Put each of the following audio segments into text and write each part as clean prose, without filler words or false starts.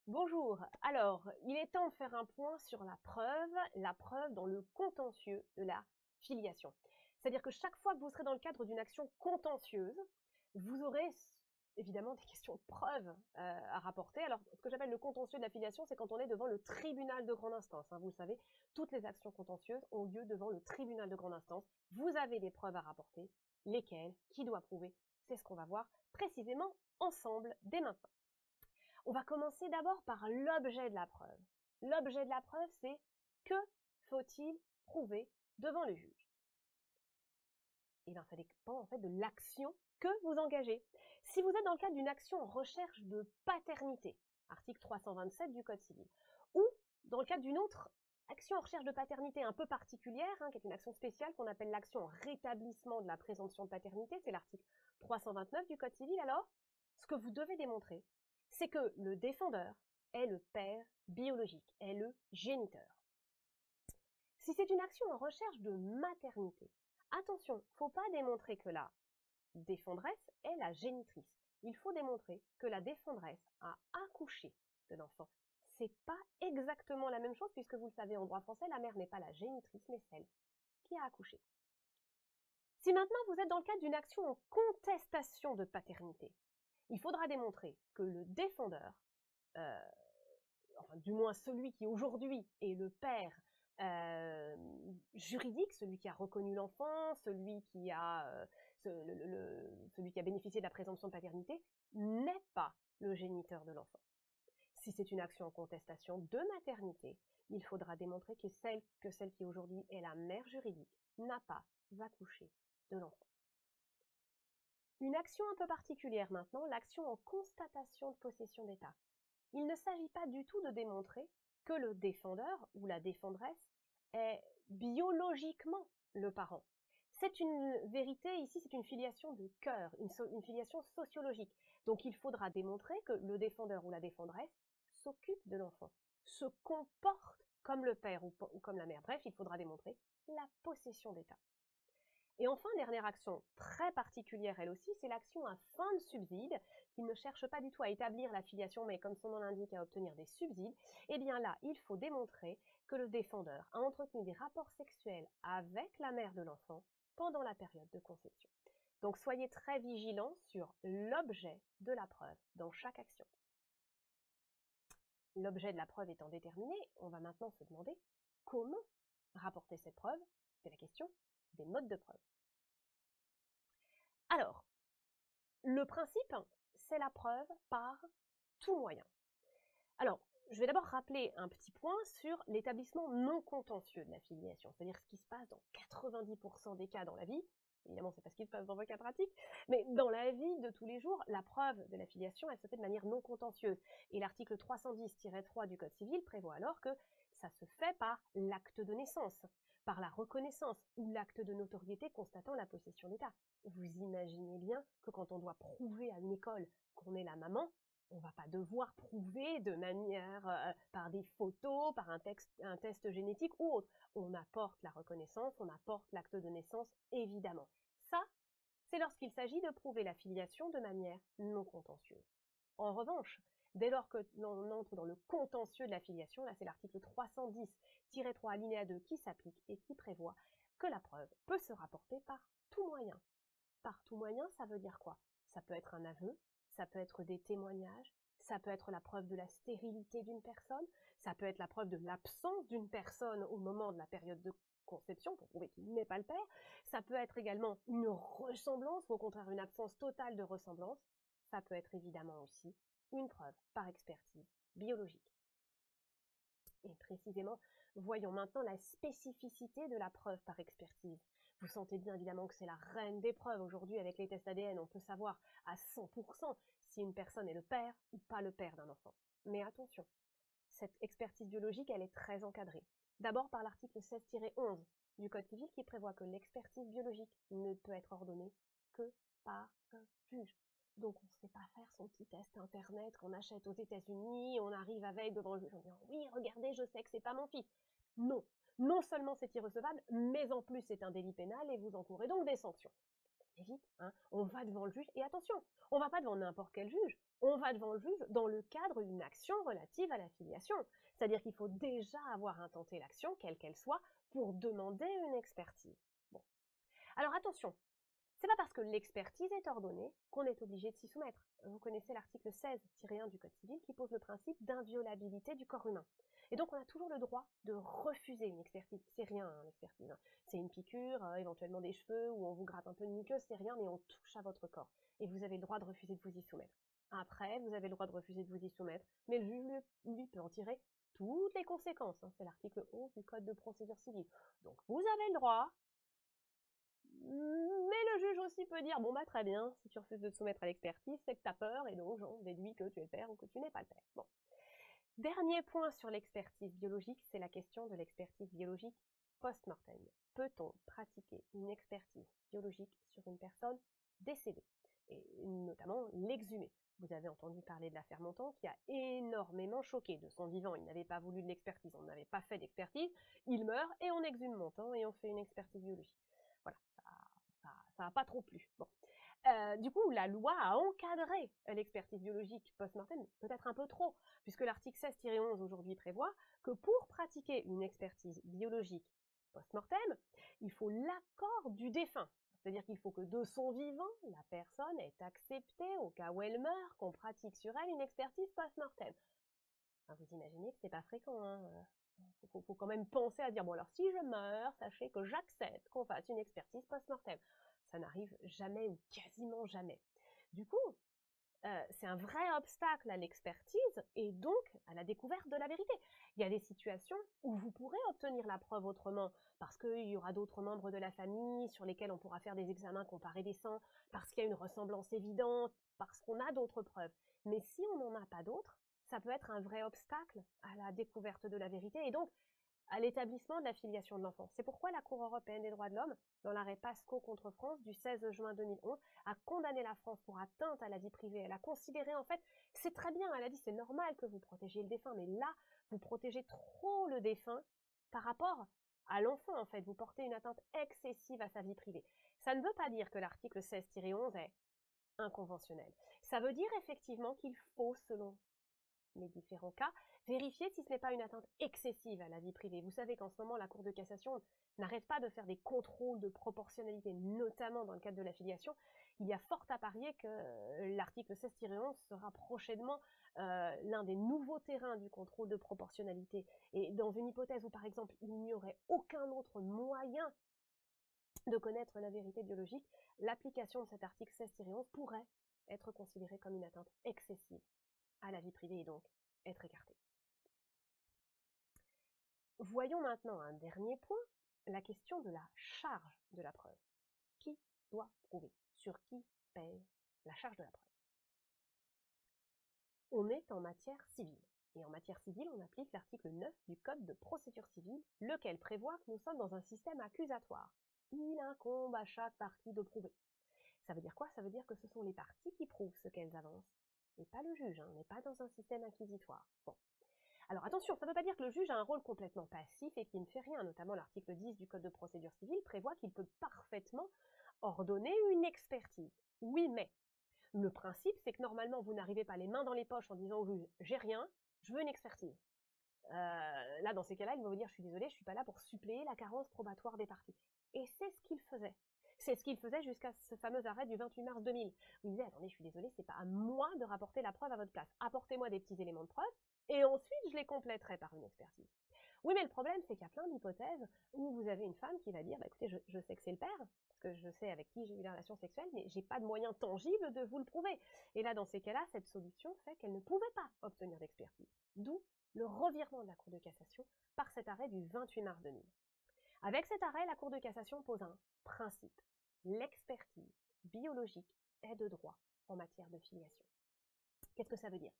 Bonjour. Alors, il est temps de faire un point sur la preuve dans le contentieux de la filiation. C'est-à-dire que chaque fois que vous serez dans le cadre d'une action contentieuse, vous aurez évidemment des questions de preuve à rapporter. Alors, ce que j'appelle le contentieux de la filiation, c'est quand on est devant le tribunal de grande instance. Vous le savez, toutes les actions contentieuses ont lieu devant le tribunal de grande instance. Vous avez des preuves à rapporter. Lesquelles? Qui doit prouver? C'est ce qu'on va voir précisément ensemble dès maintenant. On va commencer d'abord par l'objet de la preuve. L'objet de la preuve, c'est que faut-il prouver devant le juge? Eh bien, ça dépend en fait de l'action que vous engagez. Si vous êtes dans le cadre d'une action en recherche de paternité, article 327 du Code civil, ou dans le cadre d'une autre action en recherche de paternité un peu particulière, qui est une action spéciale qu'on appelle l'action en rétablissement de la présomption de paternité, c'est l'article 329 du Code civil, alors, ce que vous devez démontrer, c'est que le défendeur est le père biologique, est le géniteur. Si c'est une action en recherche de maternité, attention, faut pas démontrer que la défendresse est la génitrice. Il faut démontrer que la défendresse a accouché de l'enfant. C'est pas exactement la même chose puisque vous le savez en droit français, la mère n'est pas la génitrice mais celle qui a accouché. Si maintenant vous êtes dans le cadre d'une action en contestation de paternité, il faudra démontrer que le défendeur, enfin du moins celui qui aujourd'hui est le père juridique, celui qui a reconnu l'enfant, celui qui a bénéficié de la présomption de paternité, n'est pas le géniteur de l'enfant. Si c'est une action en contestation de maternité, il faudra démontrer que celle qui aujourd'hui est la mère juridique n'a pas accouché de l'enfant. Une action un peu particulière maintenant, l'action en constatation de possession d'état. Il ne s'agit pas du tout de démontrer que le défendeur ou la défendresse est biologiquement le parent. C'est une vérité, ici c'est une filiation de cœur, une filiation sociologique. Donc il faudra démontrer que le défendeur ou la défendresse s'occupe de l'enfant, se comporte comme le père ou comme la mère. Bref, il faudra démontrer la possession d'état. Et enfin, dernière action très particulière elle aussi, c'est l'action à fin de subside, qui ne cherche pas du tout à établir la filiation, mais comme son nom l'indique, à obtenir des subsides. Eh bien là, il faut démontrer que le défendeur a entretenu des rapports sexuels avec la mère de l'enfant pendant la période de conception. Donc soyez très vigilants sur l'objet de la preuve dans chaque action. L'objet de la preuve étant déterminé, on va maintenant se demander comment rapporter cette preuve. C'est la question des modes de preuve. Alors, le principe, c'est la preuve par tout moyen. Alors, je vais d'abord rappeler un petit point sur l'établissement non contentieux de la filiation, c'est-à-dire ce qui se passe dans 90% des cas dans la vie. Évidemment, c'est pas ce qui se passe dans vos cas pratiques, mais dans la vie de tous les jours, la preuve de la filiation, elle se fait de manière non contentieuse. Et l'article 310-3 du Code civil prévoit alors que ça se fait par l'acte de naissance, par la reconnaissance ou l'acte de notoriété constatant la possession d'État. Vous imaginez bien que quand on doit prouver à une école qu'on est la maman, on va pas devoir prouver de manière par des photos, par un test génétique ou autre. On apporte la reconnaissance, on apporte l'acte de naissance, évidemment. Ça, c'est lorsqu'il s'agit de prouver la filiation de manière non contentieuse. En revanche, dès lors que l'on entre dans le contentieux de la filiation, là c'est l'article 310-3 alinéa 2 qui s'applique et qui prévoit que la preuve peut se rapporter par tout moyen. Par tout moyen, ça veut dire quoi? Ça peut être un aveu, ça peut être des témoignages, ça peut être la preuve de la stérilité d'une personne, ça peut être la preuve de l'absence d'une personne au moment de la période de conception pour prouver qu'il n'est pas le père, ça peut être également une ressemblance ou au contraire une absence totale de ressemblance, ça peut être évidemment aussi une preuve par expertise biologique. Et précisément, voyons maintenant la spécificité de la preuve par expertise. Vous sentez bien évidemment que c'est la reine des preuves. Aujourd'hui, avec les tests ADN, on peut savoir à 100% si une personne est le père ou pas le père d'un enfant. Mais attention, cette expertise biologique, elle est très encadrée. D'abord par l'article 16-11 du Code civil qui prévoit que l'expertise biologique ne peut être ordonnée que par un juge. Donc on ne sait pas faire son petit test internet qu'on achète aux États-Unis, on arrive à veille devant le juge en disant oui, regardez, je sais que c'est pas mon fils. Non, non seulement c'est irrecevable, mais en plus c'est un délit pénal et vous encourez donc des sanctions. Mais vite, hein, on va devant le juge, et attention, on va pas devant n'importe quel juge, on va devant le juge dans le cadre d'une action relative à la filiation. C'est-à-dire qu'il faut déjà avoir intenté l'action, quelle qu'elle soit, pour demander une expertise. Bon. Alors attention, c'est pas parce que l'expertise est ordonnée qu'on est obligé de s'y soumettre. Vous connaissez l'article 16-1 du Code civil qui pose le principe d'inviolabilité du corps humain. Et donc on a toujours le droit de refuser une expertise. C'est rien, hein, l'expertise. Hein. C'est une piqûre, éventuellement des cheveux, ou on vous gratte un peu de muqueuse, c'est rien, mais on touche à votre corps. Et vous avez le droit de refuser de vous y soumettre. Après, vous avez le droit de refuser de vous y soumettre, mais le juge, lui, peut en tirer toutes les conséquences. Hein. C'est l'article 11 du Code de procédure civile. Donc vous avez le droit, mais le juge aussi peut dire, bon bah très bien, si tu refuses de te soumettre à l'expertise, c'est que tu as peur, et donc j'en déduis que tu es le père ou que tu n'es pas le père. Bon. Dernier point sur l'expertise biologique, c'est la question de l'expertise biologique post-mortem. Peut-on pratiquer une expertise biologique sur une personne décédée, et notamment l'exhumer? Vous avez entendu parler de l'affaire Montan qui a énormément choqué. De son vivant, il n'avait pas voulu de l'expertise, on n'avait pas fait d'expertise, il meurt et on exhume Montan et on fait une expertise biologique. Voilà, ça n'a pas trop plu. Bon. Du coup, la loi a encadré l'expertise biologique post-mortem, peut-être un peu trop, puisque l'article 16-11 aujourd'hui prévoit que pour pratiquer une expertise biologique post-mortem, il faut l'accord du défunt. C'est-à-dire qu'il faut que de son vivant, la personne ait accepté, au cas où elle meurt, qu'on pratique sur elle une expertise post-mortem. Enfin, vous imaginez que c'est pas fréquent, hein. Faut quand même penser à dire, bon alors si je meurs, sachez que j'accepte qu'on fasse une expertise post-mortem. Ça n'arrive jamais ou quasiment jamais. Du coup, c'est un vrai obstacle à l'expertise et donc à la découverte de la vérité. Il y a des situations où vous pourrez obtenir la preuve autrement, parce qu'il y aura d'autres membres de la famille sur lesquels on pourra faire des examens comparés des sangs, parce qu'il y a une ressemblance évidente, parce qu'on a d'autres preuves. Mais si on n'en a pas d'autres, ça peut être un vrai obstacle à la découverte de la vérité et donc à l'établissement de la filiation de l'enfant. C'est pourquoi la Cour européenne des droits de l'homme, dans l'arrêt Pasco contre France du 16 juin 2011, a condamné la France pour atteinte à la vie privée. Elle a considéré, en fait, c'est très bien, elle a dit c'est normal que vous protégiez le défunt, mais là, vous protégez trop le défunt par rapport à l'enfant, en fait. Vous portez une atteinte excessive à sa vie privée. Ça ne veut pas dire que l'article 16-11 est inconventionnel. Ça veut dire effectivement qu'il faut, selon les différents cas, vérifier si ce n'est pas une atteinte excessive à la vie privée. Vous savez qu'en ce moment, la Cour de cassation n'arrête pas de faire des contrôles de proportionnalité, notamment dans le cadre de la filiation. Il y a fort à parier que l'article 16-11 sera prochainement l'un des nouveaux terrains du contrôle de proportionnalité. Et dans une hypothèse où, par exemple, il n'y aurait aucun autre moyen de connaître la vérité biologique, l'application de cet article 16-11 pourrait être considérée comme une atteinte excessive à la vie privée et donc être écarté. Voyons maintenant un dernier point, la question de la charge de la preuve. Qui doit prouver? Sur qui pèse la charge de la preuve? On est en matière civile. Et en matière civile, on applique l'article 9 du Code de procédure civile, lequel prévoit que nous sommes dans un système accusatoire. Il incombe à chaque partie de prouver. Ça veut dire quoi? Ça veut dire que ce sont les parties qui prouvent ce qu'elles avancent, et pas le juge. On n'est pas dans un système inquisitoire. Bon. Alors attention, ça ne veut pas dire que le juge a un rôle complètement passif et qu'il ne fait rien. Notamment l'article 10 du Code de procédure civile prévoit qu'il peut parfaitement ordonner une expertise. Oui, mais le principe, c'est que normalement, vous n'arrivez pas les mains dans les poches en disant au juge « j'ai rien, je veux une expertise ». Là, dans ces cas-là, il va vous dire « je suis désolé, je ne suis pas là pour suppléer la carence probatoire des parties ». Et c'est ce qu'il faisait. C'est ce qu'il faisait jusqu'à ce fameux arrêt du 28 mars 2000. Où il disait « attendez, je suis désolé, c'est pas à moi de rapporter la preuve à votre place. Apportez-moi des petits éléments de preuve, et ensuite je les compléterai par une expertise ». Oui, mais le problème, c'est qu'il y a plein d'hypothèses où vous avez une femme qui va dire bah, « écoutez, je sais que c'est le père, parce que je sais avec qui j'ai eu la relation sexuelle, mais j'ai pas de moyen tangible de vous le prouver. » Et là, dans ces cas-là, cette solution fait qu'elle ne pouvait pas obtenir d'expertise. D'où le revirement de la Cour de cassation par cet arrêt du 28 mars 2000. Avec cet arrêt, la Cour de cassation pose un principe. L'expertise biologique est de droit en matière de filiation. Qu'est-ce que ça veut dire?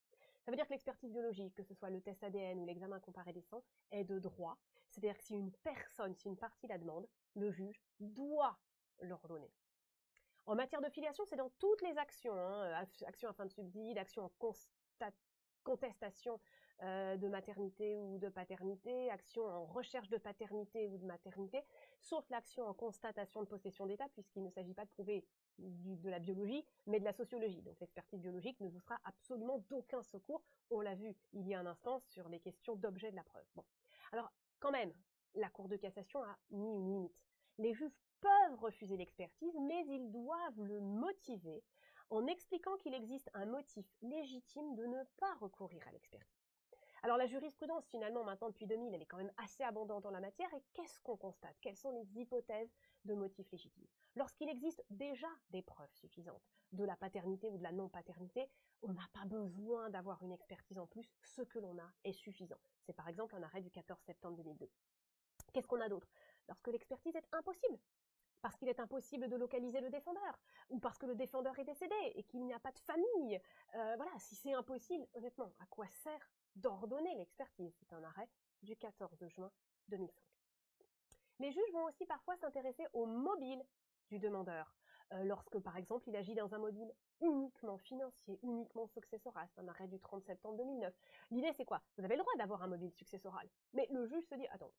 Ça veut dire que l'expertise biologique, que ce soit le test ADN ou l'examen comparé des sangs, est de droit. C'est-à-dire que si une personne, si une partie la demande, le juge doit l'ordonner. En matière de filiation, c'est dans toutes les actions, hein, actions à fin de subside, actions en contestation de maternité ou de paternité, action en recherche de paternité ou de maternité, sauf l'action en constatation de possession d'État, puisqu'il ne s'agit pas de prouver de la biologie, mais de la sociologie. Donc l'expertise biologique ne vous sera absolument d'aucun secours. On l'a vu il y a un instant sur les questions d'objet de la preuve. Bon. Alors, quand même, la Cour de cassation a mis une limite. Les juges peuvent refuser l'expertise, mais ils doivent le motiver en expliquant qu'il existe un motif légitime de ne pas recourir à l'expertise. Alors la jurisprudence, finalement, maintenant depuis 2000, elle est quand même assez abondante en la matière, et qu'est-ce qu'on constate? Quelles sont les hypothèses de motifs légitimes? Lorsqu'il existe déjà des preuves suffisantes de la paternité ou de la non-paternité, on n'a pas besoin d'avoir une expertise en plus, ce que l'on a est suffisant. C'est par exemple un arrêt du 14 septembre 2002. Qu'est-ce qu'on a d'autre? Lorsque l'expertise est impossible, parce qu'il est impossible de localiser le défendeur, ou parce que le défendeur est décédé et qu'il n'y a pas de famille. Voilà, si c'est impossible, honnêtement, à quoi sert d'ordonner l'expertise? C'est un arrêt du 14 juin 2005. Les juges vont aussi parfois s'intéresser au mobile du demandeur, lorsque par exemple il agit dans un mobile uniquement financier, uniquement successoral. C'est un arrêt du 30 septembre 2009. L'idée c'est quoi? Vous avez le droit d'avoir un mobile successoral, mais le juge se dit, attends,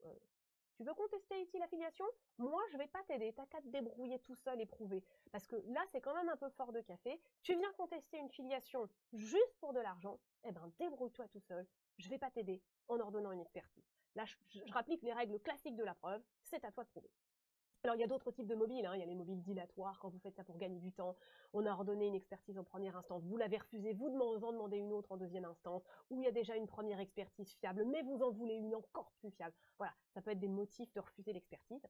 tu veux contester ici la filiation? Moi, je vais pas t'aider. T'as qu'à te débrouiller tout seul et prouver. Parce que là, c'est quand même un peu fort de café. Tu viens contester une filiation juste pour de l'argent. Eh ben, débrouille-toi tout seul. Je vais pas t'aider en ordonnant une expertise. Là, je rapplique les règles classiques de la preuve. C'est à toi de prouver. Alors, il y a d'autres types de mobiles, hein. Il y a les mobiles dilatoires, quand vous faites ça pour gagner du temps. On a ordonné une expertise en première instance, vous l'avez refusée, vous en demandez une autre en deuxième instance, ou il y a déjà une première expertise fiable, mais vous en voulez une encore plus fiable. Voilà, ça peut être des motifs de refuser l'expertise.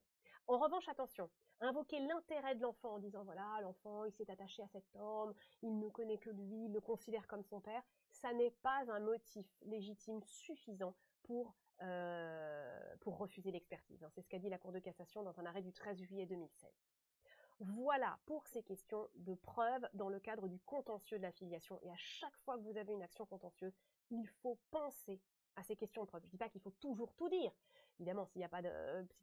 En revanche, attention, invoquer l'intérêt de l'enfant en disant, voilà, l'enfant, il s'est attaché à cet homme, il ne connaît que lui, il le considère comme son père, ça n'est pas un motif légitime suffisant pour refuser l'expertise. C'est ce qu'a dit la Cour de cassation dans un arrêt du 13 juillet 2016. Voilà pour ces questions de preuve dans le cadre du contentieux de la filiation. Et à chaque fois que vous avez une action contentieuse, il faut penser à ces questions de preuve. Je ne dis pas qu'il faut toujours tout dire. Évidemment, si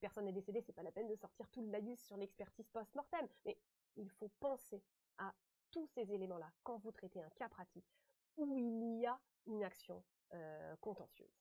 personne n'est décédé, c'est pas la peine de sortir tout le laïus sur l'expertise post-mortem. Mais il faut penser à tous ces éléments-là quand vous traitez un cas pratique où il y a une action contentieuse.